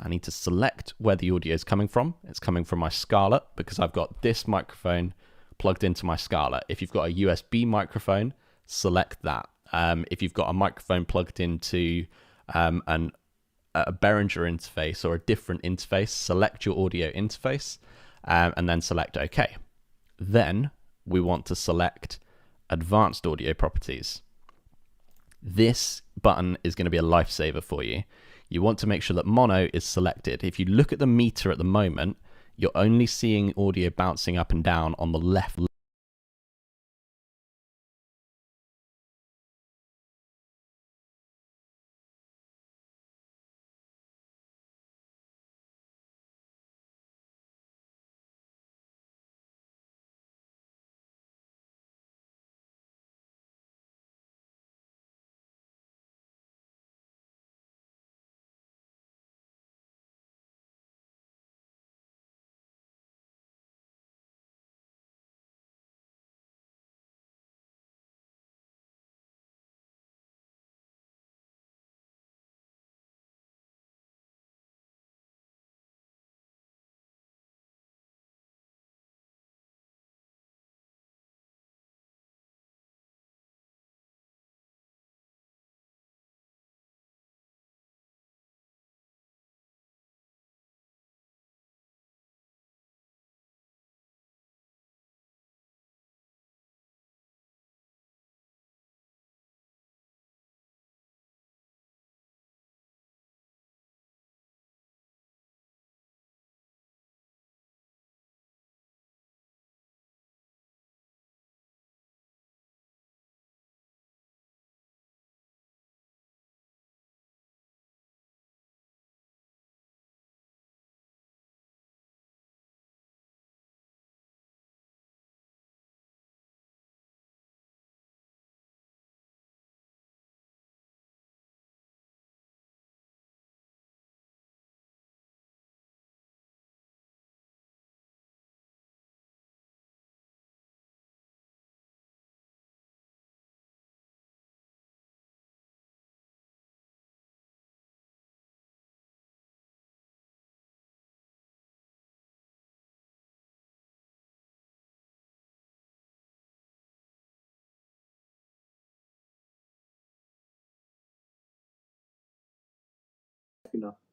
I need to select where the audio is coming from. It's coming from my Scala because I've got this microphone plugged into my Scala. If you've got a USB microphone, select that. If you've got a microphone plugged into a Behringer interface or a different interface, select your audio interface and then select OK. Then we want to select advanced audio properties. This button is going to be a lifesaver for you. You want to make sure that mono is selected. If you look at the meter at the moment, you're only seeing audio bouncing up and down on the left.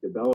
Develop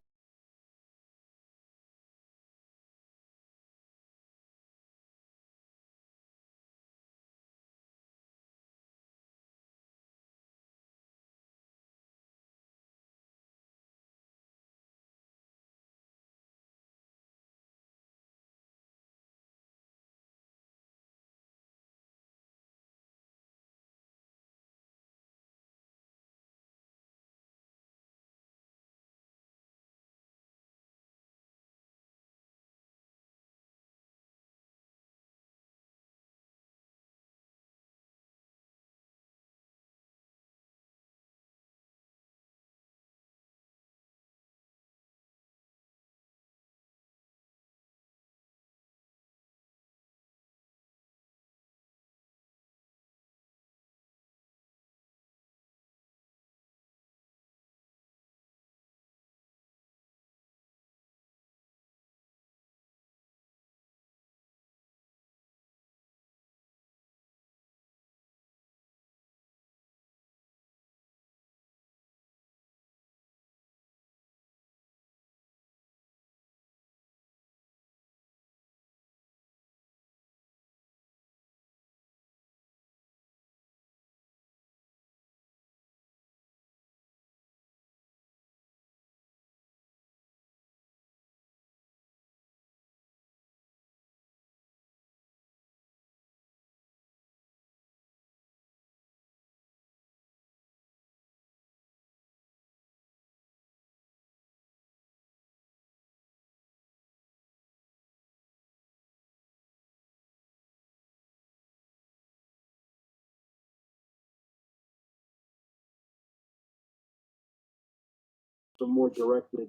some more directed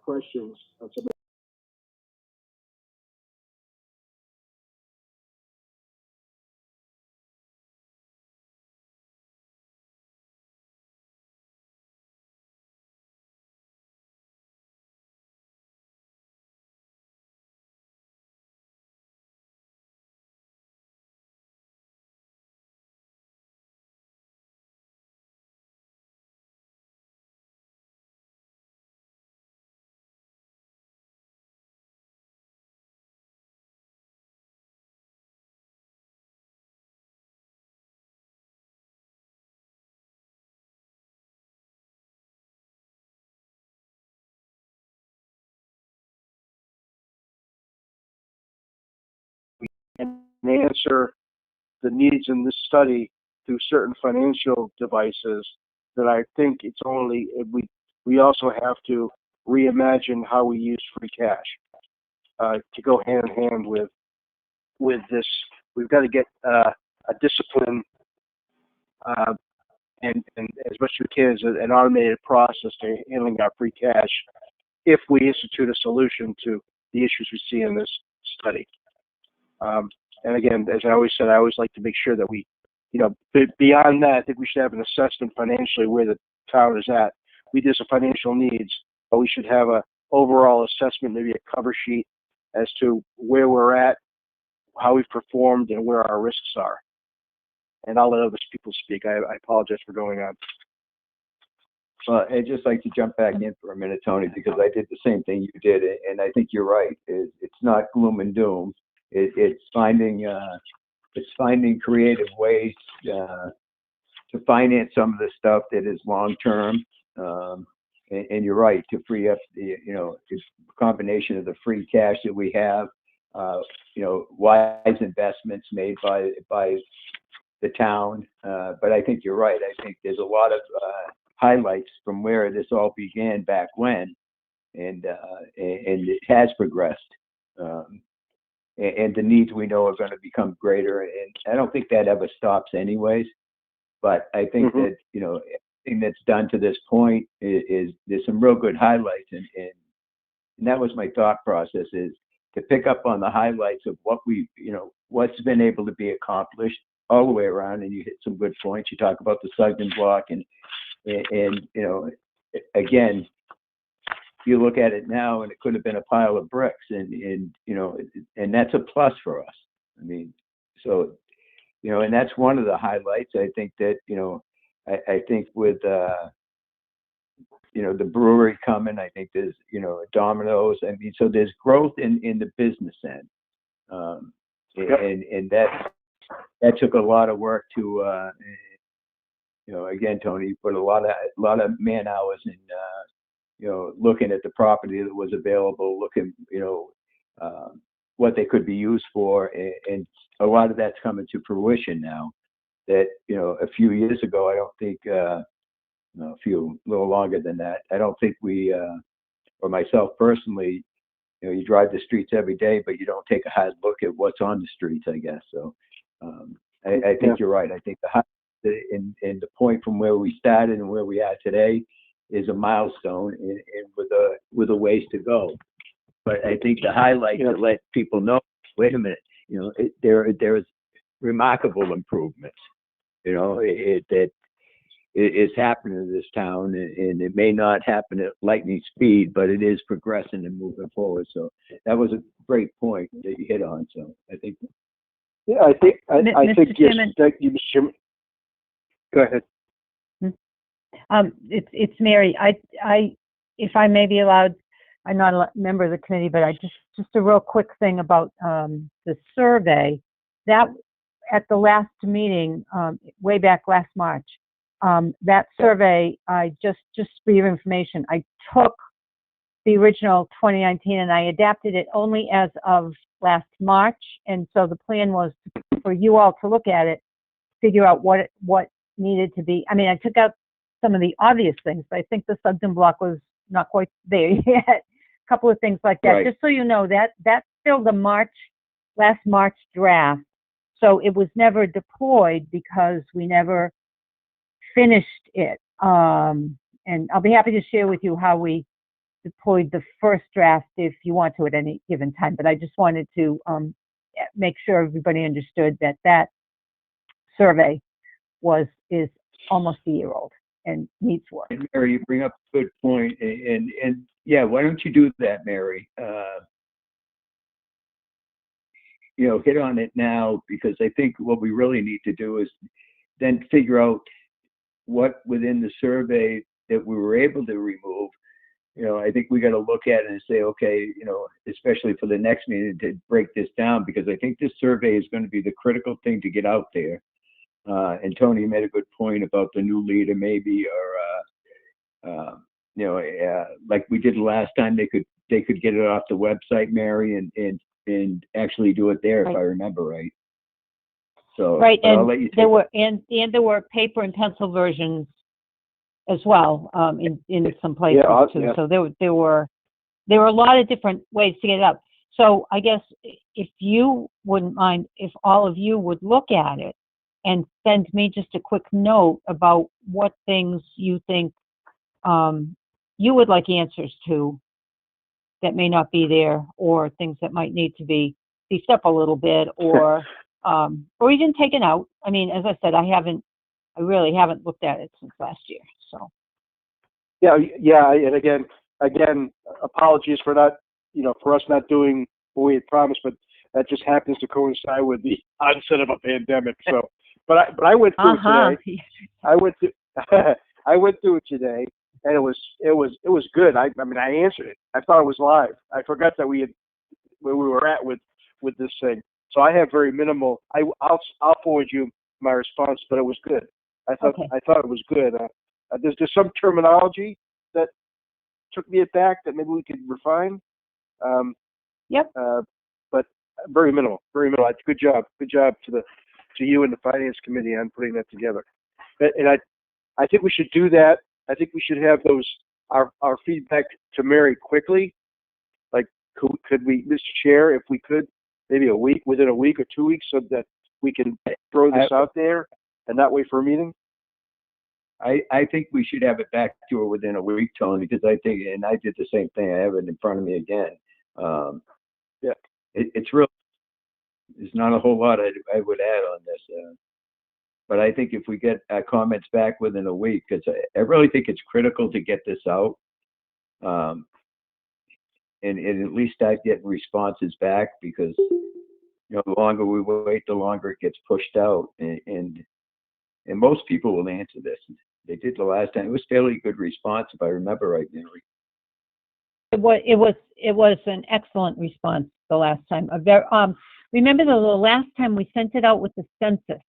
questions. and answer the needs in this study through certain financial devices, then I think it's only we also have to reimagine how we use free cash to go hand in hand with this. We've got to get a discipline and as much as we can, is an automated process to handling our free cash if we institute a solution to the issues we see in this study. And again, as I always said, I always like to make sure that we, beyond that, I think we should have an assessment financially where the town is at. We do some financial needs, but we should have a overall assessment, maybe a cover sheet as to where we're at, how we've performed, and where our risks are. And I'll let other people speak. I apologize for going on. Well, I'd just like to jump back in for a minute, Tony, because I did the same thing you did, and I think you're right. It's not gloom and doom. It's finding creative ways to finance some of the stuff that is long term. And you're right, to free up the combination of the free cash that we have, wise investments made by the town. But I think you're right. I think there's a lot of highlights from where this all began back when, and it has progressed. And the needs we know are going to become greater, and I don't think that ever stops anyways. But I think that everything that's done to this point is there's some real good highlights, and that was my thought process, is to pick up on the highlights of what what's been able to be accomplished all the way around. And you hit some good points. You talk about the Sugden block, and again, you look at it now, and it could have been a pile of bricks, and that's a plus for us. I mean, so and that's one of the highlights. I think that I think with the brewery coming, I think there's Domino's. I mean, so there's growth in the business end, and that took a lot of work to again, Tony, you put a lot of man hours in looking at the property that was available, looking what they could be used for, and a lot of that's coming to fruition now. That a few years ago, I don't think a little longer than that, I don't think we or myself personally, you drive the streets every day, but you don't take a hard look at what's on the streets, I guess. So I think you're right. I think and the point from where we started and where we are today is a milestone, and with a ways to go. But I think the highlight to let people know, wait a minute, there is remarkable improvements. That is happening in this town, and it may not happen at lightning speed, but it is progressing and moving forward. So that was a great point that you hit on. So I think. Yeah, I think Mr. Chairman. Yes, Mr. Chairman. Go ahead. It's Mary. I, if I may be allowed, I'm not a member of the committee, but I just a real quick thing about the survey that at the last meeting, way back last March, that survey, I just for your information, I took the original 2019 and I adapted it only as of last March, and so the plan was for you all to look at it, figure out what needed to be. I mean, I took out some of the obvious things, but I think the Sugden block was not quite there yet. A couple of things like that. Right. Just so you know, that's still the last March draft. So it was never deployed because we never finished it. And I'll be happy to share with you how we deployed the first draft if you want to at any given time. But I just wanted to make sure everybody understood that survey is almost a year old and needs work. And Mary, you bring up a good point, and yeah, why don't you do that, Mary? Hit on it now, because I think what we really need to do is then figure out what within the survey that we were able to remove. I think we got to look at it and say, okay, especially for the next meeting, to break this down, because I think this survey is going to be the critical thing to get out there. And Tony made a good point about the new leader, maybe, or like we did last time, they could get it off the website, Mary, and and actually do it there, if Right. I remember right. So, Right, but I'll and let you take there were there were paper and pencil versions as well, in some places too. yeah. So there were a lot of different ways to get it up. So I guess if you wouldn't mind, if all of you would look at it and send me just a quick note about what things you think you would like answers to that may not be there, or things that might need to be beefed up a little bit, or even taken out. I mean, as I said, I really haven't looked at it since last year. So Yeah, and again, apologies for not, for us not doing what we had promised, but that just happens to coincide with the onset of a pandemic. So, but I went through it today. I went through I went through it today, and it was good. I mean, I answered it. I thought it was live. I forgot that where we were at with this thing. So I have very minimal. I'll forward you my response, but it was good. Okay. I thought it was good. There's some terminology that took me aback that maybe we could refine. Yep. But very minimal, very minimal. Good job to you and the finance committee on putting that together. And I think we should do that. I think we should have our feedback to Mary quickly. Like, could we, Mr. Chair, if we could, maybe within a week or 2 weeks, so that we can throw this out there and not wait for a meeting? I think we should have it back to her within a week, Tony, because I think, and I did the same thing. I have it in front of me again. Yeah. It's real. There's not a whole lot I would add on this. But I think if we get comments back within a week, because I really think it's critical to get this out. And at least start getting responses back, because the longer we wait, the longer it gets pushed out. And most people will answer this. They did the last time. It was fairly good response, if I remember right, Mary. It was an excellent response the last time. Remember the last time we sent it out with the census,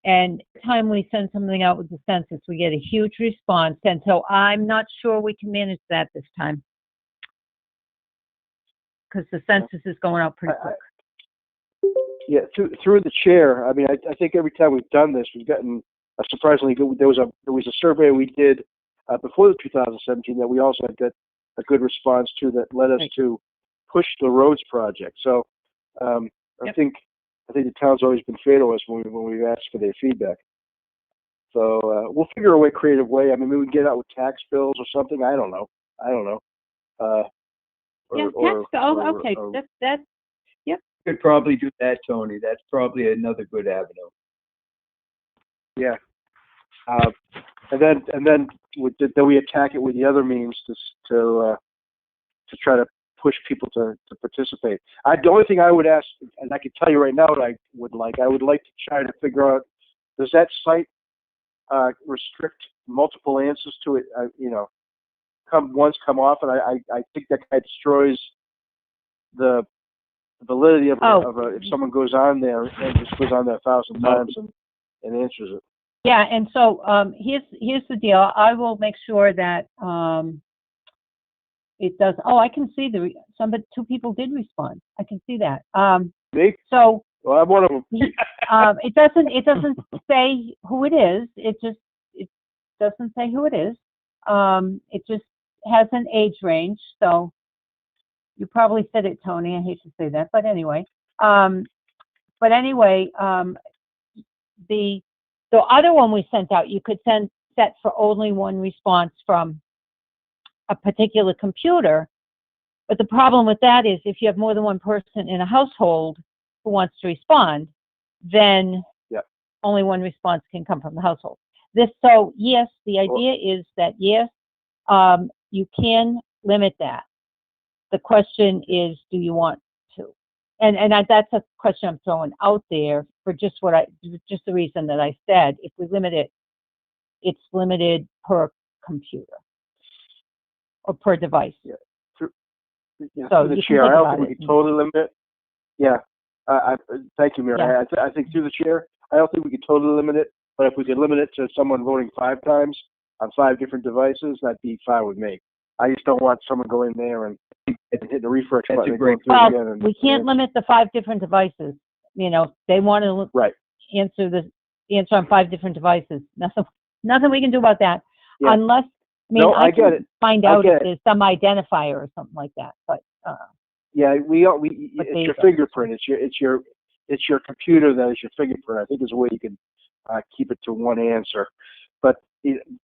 and every time we send something out with the census, we get a huge response. And so I'm not sure we can manage that this time, because the census is going out pretty quick. Yeah, through the chair. I mean, I think every time we've done this, we've gotten a surprisingly good. There was a survey we did before the 2017 that we also had got a good response to, that led us to push the roads project. So I think the town's always been fair to us when we've asked for their feedback. So we'll figure a creative way. I mean, maybe we can get out with tax bills or something. I don't know. Tax bill. Okay, that's. Yep. Could probably do that, Tony. That's probably another good avenue. Yeah. And then we attack it with the other means to try to push people to participate. The only thing I would ask, and I can tell you right now what I would like to try to figure out, does that site restrict multiple answers to it? Come once, come off, and I think that kind of destroys the validity of if someone goes on there and just goes on there 1,000 times and answers it. Yeah, and so here's the deal. I will make sure that it does. Oh, I can see two people did respond. I can see that. Me? So. Well, I'm one of them. It doesn't say who it is. It doesn't say who it is. It just has an age range. So you probably said it, Tony. I hate to say that, but anyway. The other one we sent out, you could set for only one response from a particular computer. But the problem with that is, if you have more than one person in a household who wants to respond, then only one response can come from the household. So yes, the idea is that you can limit that. The question is, do you want to? And that's a question I'm throwing out there for just the reason that I said, if we limit it, it's limited per computer or per device. Yeah. So through the chair, I don't think we can totally limit it. Yeah. Thank you, Mary. Yeah. I think through the chair, I don't think we could totally limit it, but if we could limit it to someone voting 5 times on 5 different devices, that'd be fine with me. I just don't want someone going there and and hit the refresh That's button a and great go through Well, it again. And, we can't limit the 5 different devices. You know, they want to right. answer on 5 different devices. Nothing we can do about that, Yeah. unless, I mean, No, I I get can it. find I out get if it. there's some identifier or something like that, but, Yeah, But it's your fingerprint. It's your computer that is your fingerprint. I think is a way you can keep it to one answer, but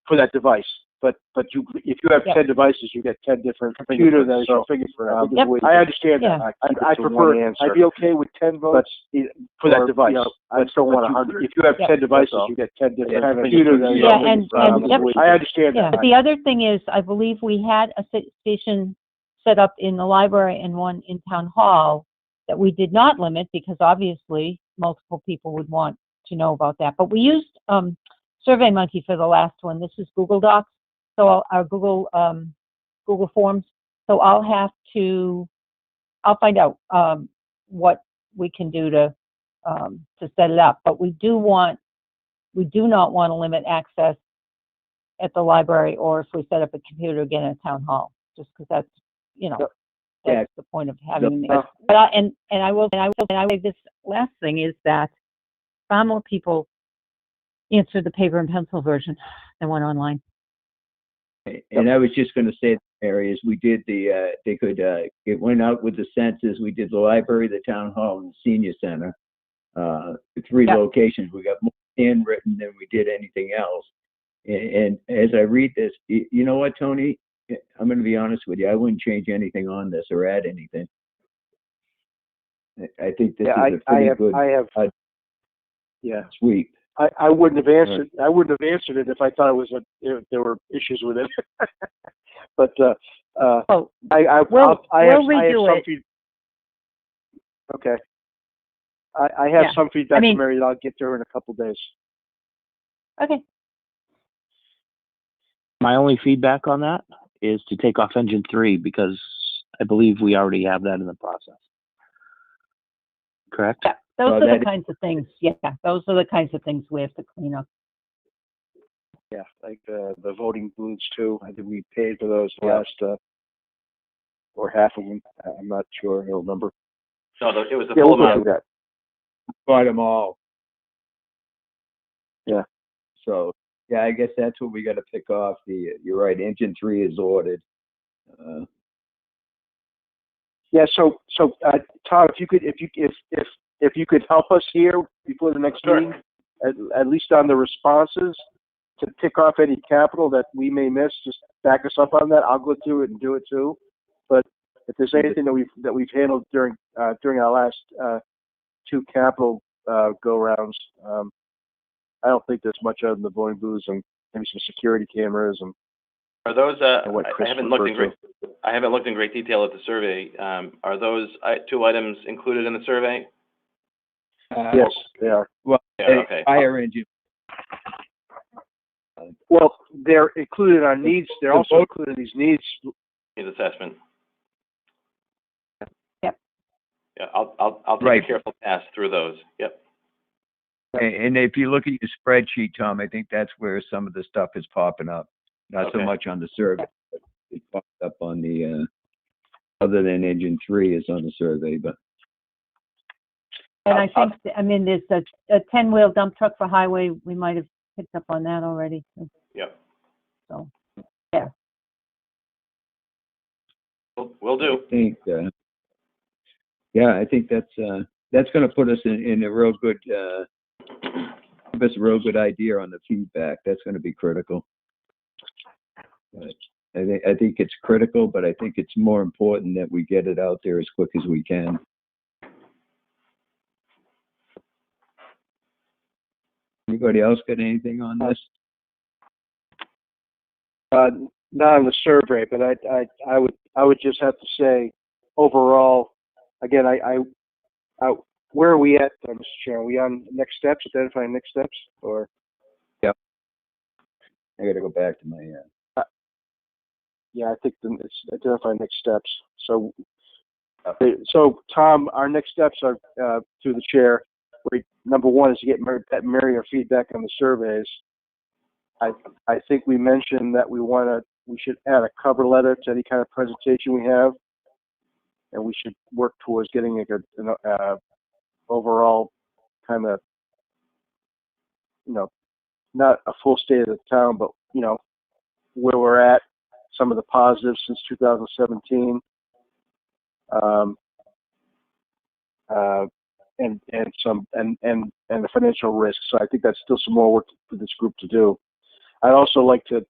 for that device. But if you have Yep. 10 devices, you get 10 different computer that is your fingerprint. I think is Yep. a way you I understand yeah. that. I prefer. I'd be okay with 10 votes. But for that device, You know, I still want 100. if you have Yep. 10 devices, all. you get 10 different Yeah. computer that is Yeah, your and- fingerprint. and- yep. I understand Yeah, that. but the other thing is, I believe we had a station set up in the library and one in town hall that we did not limit because obviously multiple people would want to know about that. But we used SurveyMonkey for the last one. This is Google Docs, so our Google Forms. So I'll find out what we can do to set it up. But we do not want to limit access at the library, or if we set up a computer again at town hall, just because that's, you know, Yeah. that's the point of having the. But I will say this last thing is that far more people answer the paper and pencil version than went online. And I was just going to say, areas we did it went out with the census. We did the library, the town hall, and the senior center. The 3 Yep. locations. We got more handwritten than we did anything else. And as I read this, you know what, Tony? I'm going to be honest with you. I wouldn't change anything on this or add anything. I think this is a pretty good sweep. I wouldn't have answered. I wouldn't have answered it if I thought if there were issues with it. But Oh, I have we'll some redo it. Okay. I have Yeah. some feedback I mean- from Mary that I'll get to her in a couple days. Okay. My only feedback on that is to take off engine 3 because I believe we already have that in the process. Correct? Yeah, those Well, are that- the kinds of things. Yeah, those are the kinds of things we have to clean up. Yeah, like the voting booths too. I think we paid for those Yeah. last or half of them. I'm not sure. I don't remember. No, it was the Yeah, full we'll go amount. through that. Bought them all. Yeah. So, yeah, I guess that's what we got to pick off. You're right. Engine 3 is ordered. Yeah. So Tom, if you could help us here before the next Sure. meeting, at least on the responses, to pick off any capital that we may miss, just back us up on that. I'll go through it and do it too. But if there's anything that we've handled during our last 2 capital go rounds, I don't think there's much other than the voting booths and maybe some security cameras and Are those? what I Chris haven't looked in referred great. I haven't looked in great detail at the survey. Are those 2 items included in the survey? Yes, they are. Well, Yeah, okay. fire engine. Well, they're included on needs. They're also included in these needs. Needs assessment. Yep. Yeah, I'll take Right. a careful pass through those. Yep. And if you look at your spreadsheet, Tom, I think that's where some of the stuff is popping up. Not so Okay. much on the survey. It popped up on the, other than engine 3 is on the survey, but. And I think, I mean, there's a 10-wheel dump truck for highway. We might have picked up on that already. Yep. So, yeah. Will do. I think, I think that's going to put us in a real good, give us a real good idea on the feedback. That's going to be critical. But I think it's critical, but I think it's more important that we get it out there as quick as we can. Anybody else got anything on this? Not on the survey, but I would just have to say, overall, again, where are we at, Mr. Chairman? Are we on next steps, identifying next steps, or? Yep. I got to go back to my. Yeah, I think it's identifying next steps. So Tom, our next steps are through the chair. Number 1 is to get Mary her feedback on the surveys. I think we mentioned that we should add a cover letter to any kind of presentation we have. and we should work towards getting an overall kind of, not a full state of the town, but where we're at, some of the positives since 2017, and the financial risks. So I think that's still some more work for this group to do. I'd also like to.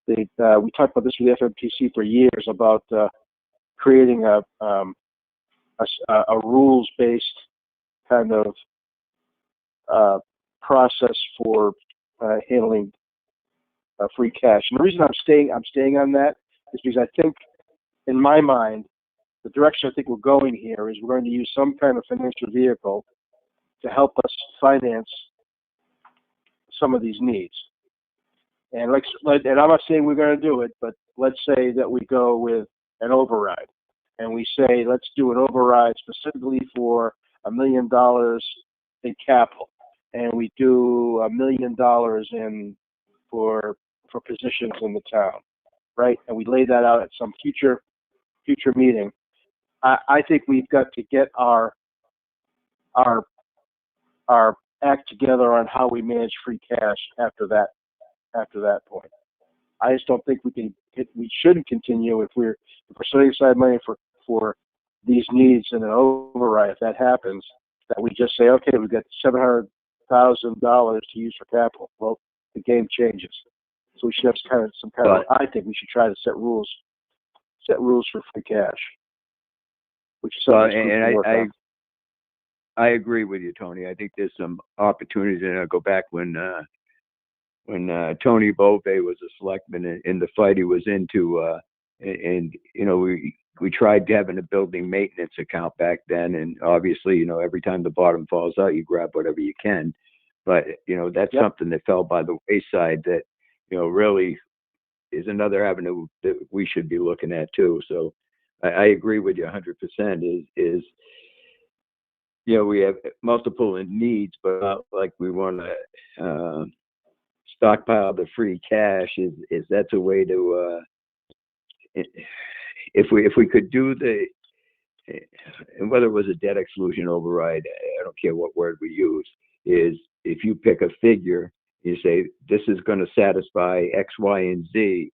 We talked about this with the FMTC for years about creating a rules-based kind of process for handling free cash. And the reason I'm staying on that is because I think, in my mind, the direction I think we're going here is we're going to use some kind of financial vehicle to help us finance some of these needs. And and I'm not saying we're going to do it, but let's say that we go with an override, and we say let's do an override specifically for $1 million in capital, and we do $1 million in for positions in the town, right? And we lay that out at some future meeting. I think we've got to get our act together on how we manage free cash after that point. I just don't think we shouldn't continue if we're setting aside money for these needs and an override. If that happens, that we just say, okay, we've got $700,000 to use for capital. Well, the game changes. So we should have some kind of. I think we should try to set rules for free cash. Which is something I agree with you, Tony. I think there's some opportunities, and I'll go back when Tony Bove was a selectman in the fight he was into, and we tried having a building maintenance account back then, and obviously, every time the bottom falls out, you grab whatever you can. But that's something that fell by the wayside that really is another avenue that we should be looking at too. So I agree with you 100%. Is we have multiple needs, but not like we want to stockpile the free cash. Is that's a way to if we could do and whether it was a debt exclusion override, I don't care what word we use, is if you pick a figure, you say this is going to satisfy X, Y, and Z.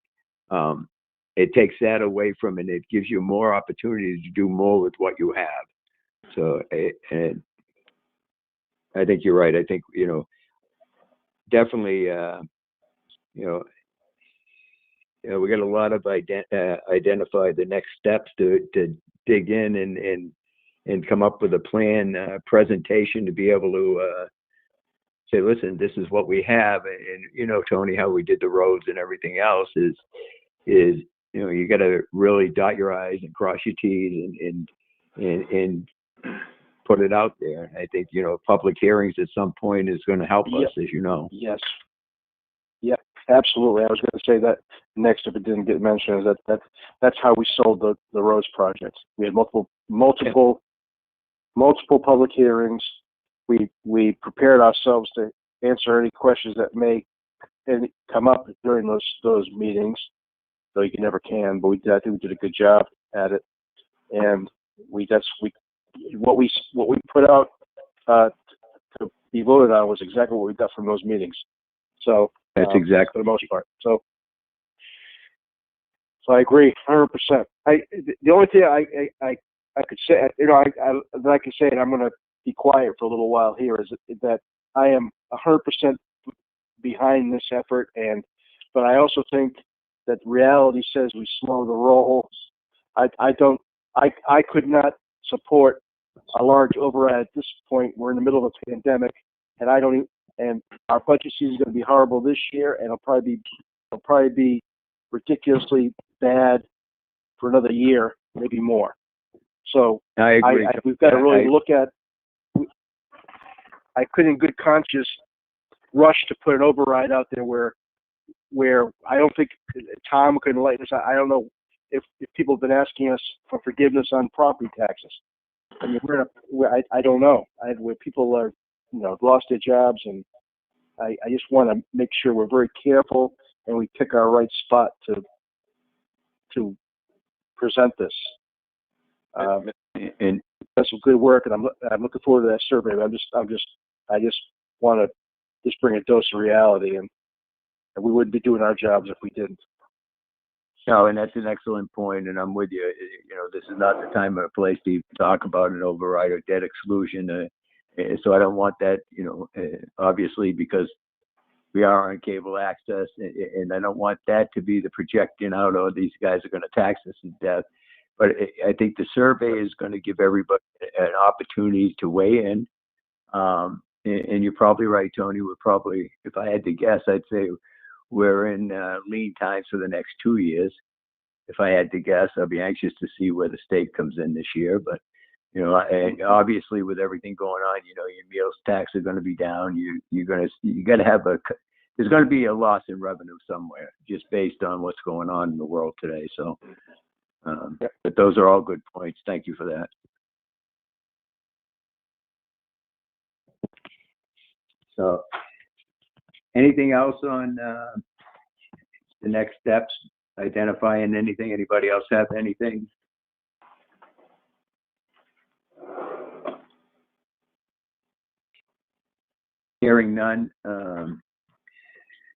It takes that away from it. It gives you more opportunity to do more with what you have. So, and I think you're right. I think definitely, we got a lot of identify the next steps to dig in and come up with a plan presentation to be able to say, listen, this is what we have. And Tony, how we did the roads and everything else is you got to really dot your I's and cross your T's and put it out there. I think, public hearings at some point is going to help us, as you know. Yes. Yeah, absolutely. I was going to say that next, if it didn't get mentioned, is that's how we sold the roads projects. We had multiple public hearings. We prepared ourselves to answer any questions that may come up during those meetings, though you never can. But I think we did a good job at it, and what we put out to be voted on was exactly what we got from those meetings. So that's exactly for the most part. So I agree 100%. The only thing I could say, that I can say, and I'm going to be quiet for a little while here, is that I am 100% behind this effort, but I also think that reality says we slow the roll. I could not support a large override at this point. We're in the middle of a pandemic, and our budget season is going to be horrible this year, and it'll probably be ridiculously bad for another year, maybe more. So I agree. We've got to really look at. I couldn't, in good conscience, rush to put an override out there where I don't think Tom could enlighten us. I don't know if people have been asking us for forgiveness on property taxes. I mean, I don't know. Where people are, lost their jobs, and I just want to make sure we're very careful and we pick our right spot to present this. And That's some good work, and I'm looking forward to that survey. But I just want to just bring a dose of reality, and we wouldn't be doing our jobs if we didn't. no, and that's an excellent point, and I'm with you. You know, this is not the time or place to even talk about an override or debt exclusion. So I don't want that, you know, obviously, because we are on cable access, and I don't want that to be the projecting out, oh, these guys are going to tax us to death. But I think the survey is going to give everybody an opportunity to weigh in. And you're probably right, Tony. We're probably, if I had to guess, I'd say we're in lean times for the next 2 years. If I had to guess, I'll be anxious to see where the state comes in this year. But, you know, obviously with everything going on, you know, your meals tax are going to be down. You got to have there's going to be a loss in revenue somewhere just based on what's going on in the world today. So, but those are all good points. Thank you for that. So, anything else on the next steps? Identifying anything? Anybody else have anything? Hearing none.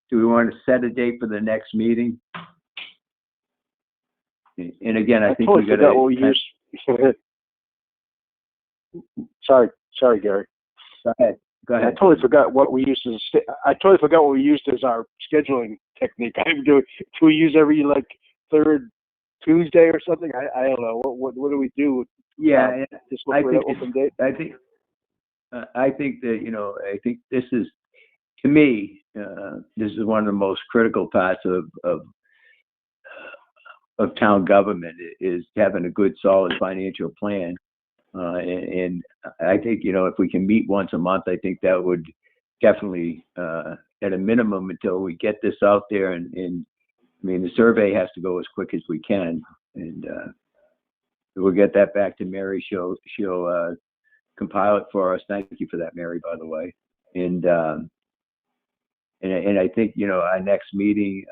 Do we want to set a date for the next meeting? And again, I think we got to. What we used. Sorry, Gary. Go ahead. I totally forgot what we used as our scheduling technique. Do we use every third Tuesday or something? I don't know. What do we do? Yeah, just look for an open date. I think that, you know, I think this is, to me, this is one of the most critical parts of town government is having a good, solid financial plan. And I think, you know, if we can meet once a month, I think that would definitely, at a minimum, until we get this out there. And I mean, the survey has to go as quick as we can. And we'll get that back to Mary. She'll compile it for us. Thank you for that, Mary, by the way. And I think, you know, our next meeting,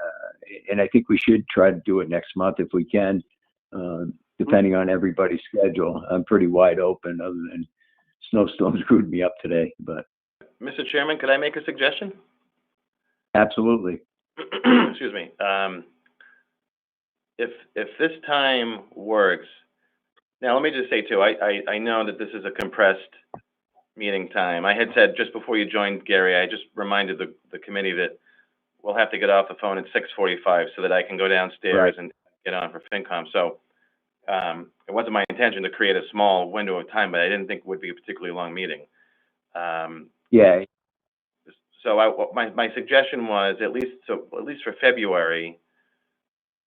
and I think we should try to do it next month if we can, depending on everybody's schedule. I'm pretty wide open, other than snowstorms screwed me up today. But Mr. Chairman, could I make a suggestion? Absolutely. Excuse me. If this time works, now let me just say too, I know that this is a compressed meeting time. I had said just before you joined, Gary, I just reminded the committee that we'll have to get off the phone at 6:45 so that I can go downstairs and get on for FinCom. So it wasn't my intention to create a small window of time, but I didn't think it would be a particularly long meeting. Yeah. So my suggestion was at least for February,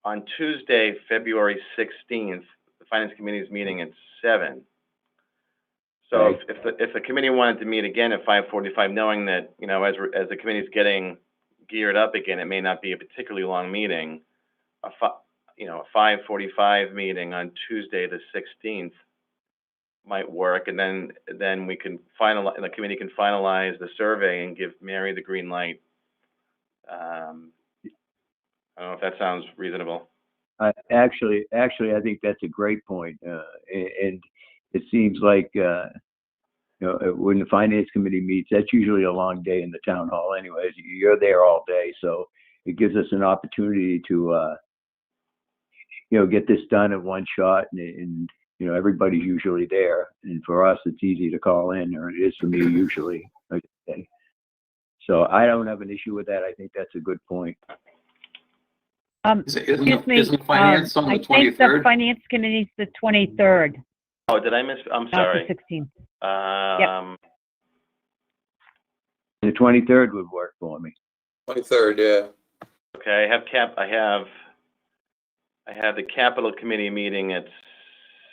on Tuesday, February 16th, the Finance Committee is meeting at 7. So Right. if the committee wanted to meet again at 5:45, knowing that, you know, as the committee's getting geared up again, it may not be a particularly long meeting, a 5:45 meeting on Tuesday the 16th might work, and then we can the committee can finalize the survey and give Mary the green light. I don't know if that sounds reasonable. Actually, I think that's a great point. And it seems like, you know, when the Finance Committee meets, that's usually a long day in the town hall anyways. You're there all day. So it gives us an opportunity to, you know, get this done in one shot. And, you know, everybody's usually there. And for us, it's easy to call in, or it is for me usually. So I don't have an issue with that. I think that's a good point. Isn't finance on the 23rd? I think the Finance Committee's the 23rd. Oh, did I miss? I'm sorry. Not the 16th. Yep. The 23rd would work for me. 23rd, yeah. Okay, I have the Capital Committee meeting at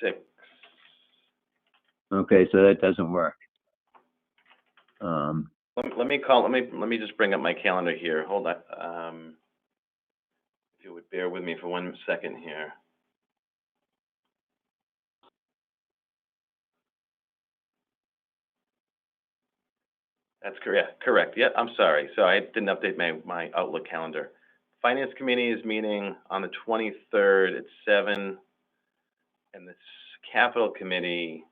6. Okay, so that doesn't work. Let me just bring up my calendar here. Hold on. If you would bear with me for 1 second here. That's correct. Yeah, I'm sorry. So I didn't update my Outlook calendar. Finance Committee is meeting on the 23rd at 7, and the Capital Committee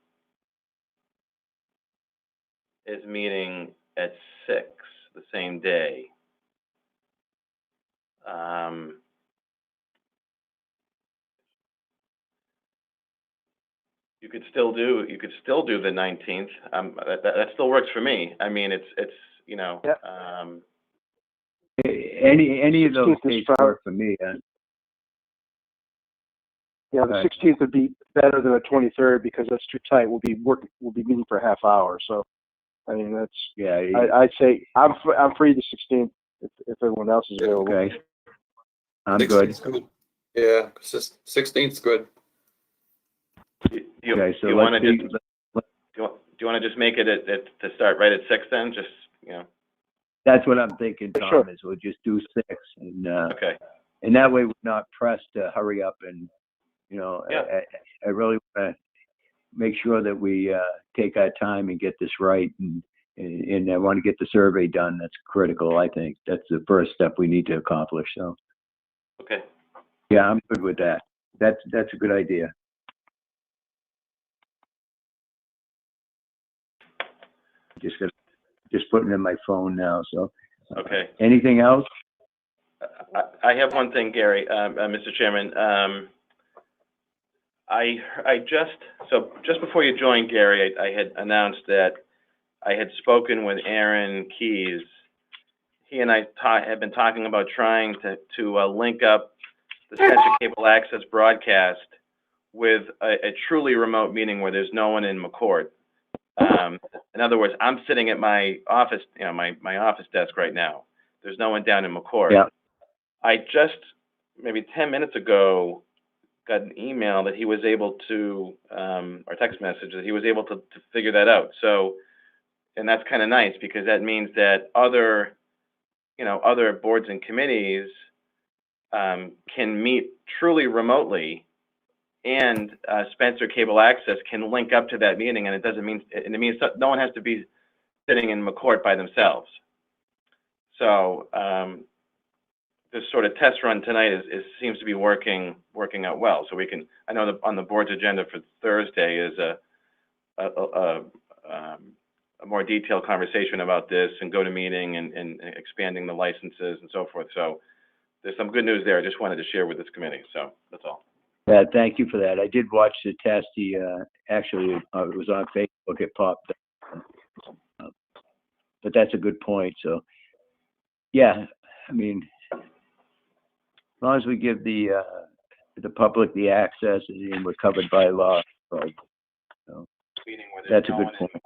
is meeting at 6 the same day. You could still do the 19th. That still works for me. I mean, it's you know. Yeah. Any of those 16th is dates fine. work for me. Yeah, the Right. 16th would be better than the 23rd because that's too tight. We'll be meeting for a half hour. So, I mean, that's. Yeah. I'd say I'm free the 16th if everyone else is available. Okay. I'm good. 16th's good. Yeah, 16th's good. Okay, so do you let's want to see. just do you want to just make it to start right at 6 then? Just That's what I'm thinking, Tom. Sure. Is we'll just do 6, and Okay. and that way we're not pressed to hurry up. And Yeah. I really want to make sure that we take our time and get this right, and I want to get the survey done. That's critical. I think that's the first step we need to accomplish. So Okay. yeah, I'm good with that. That's a good idea. Just putting in my phone now. So Okay. anything else? I have one thing, Gary, Mr. Chairman. Just before you joined, Gary, I had announced that I had spoken with Aaron Keyes. He and I have been talking about trying to link up the Spencer Cable Access broadcast with a truly remote meeting where there's no one in McCourt. In other words, I'm sitting at my office, my office desk right now. There's no one down in McCourt. Yeah. I just, maybe 10 minutes ago, got an email that he was able to, or text message that he was able to figure that out. So, and that's kind of nice because that means that other boards and committees can meet truly remotely, and Spencer Cable Access can link up to that meeting, and it means no one has to be sitting in McCourt by themselves. So this sort of test run tonight seems to be working out well. So I know on the board's agenda for Thursday is a more detailed conversation about this and go to meeting and expanding the licenses and so forth. So there's some good news there. I just wanted to share with this committee. So that's all. Yeah, thank you for that. I did watch the test. He actually, it was on Facebook. It popped up. But that's a good point. So, yeah, I mean, as long as we give the public the access and we're covered by law, right? So that's a good point.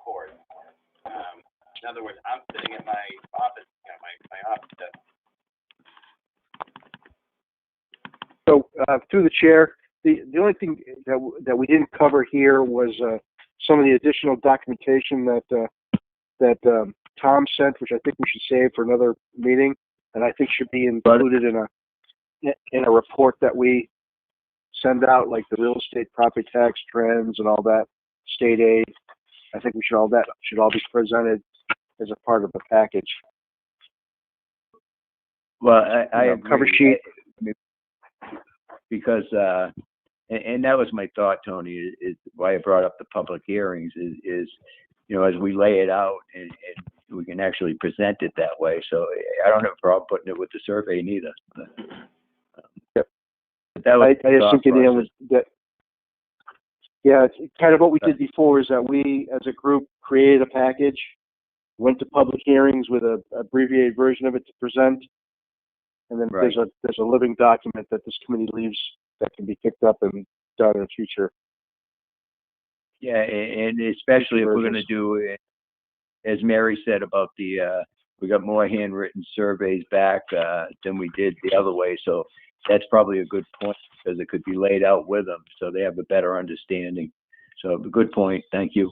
In other words, I'm sitting at my office, my office desk. So through the chair, the only thing that we didn't cover here was some of the additional documentation that Tom sent, which I think we should save for another meeting, and I think should be included in a report that we send out, like the real estate property tax trends and all that, state aid. I think should all be presented as a part of the package. Well, I agree. Cover sheet. Because and that was my thought, Tony, is why I brought up the public hearings is as we lay it out and we can actually present it that way. So I don't have a problem putting it with the survey neither. But that was I just think it's kind of what we did before is that we, as a group, created a package, went to public hearings with an abbreviated version of it to present, and then right. there's a living document that this committee leaves that can be picked up and done in the future. Yeah, and especially if we're going to do it, as Mary said about we got more handwritten surveys back than we did the other way. So that's probably a good point because it could be laid out with them so they have a better understanding. So a good point. Thank you.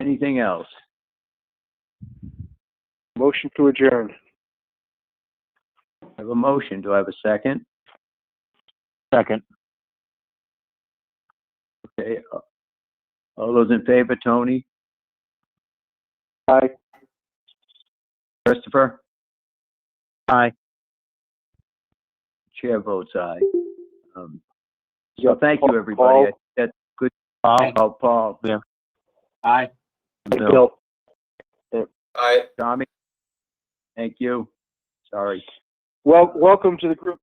Anything else? Motion to adjourn. I have a motion. Do I have a second? Second. Okay. All those in favor, Tony? Aye. Christopher? Aye. chair votes aye. So thank you, everybody. Paul? That's good. Paul? Oh, Paul. Yeah. Aye. Bill. Aye. Tommy. Thank you. Sorry. Well, welcome to the group.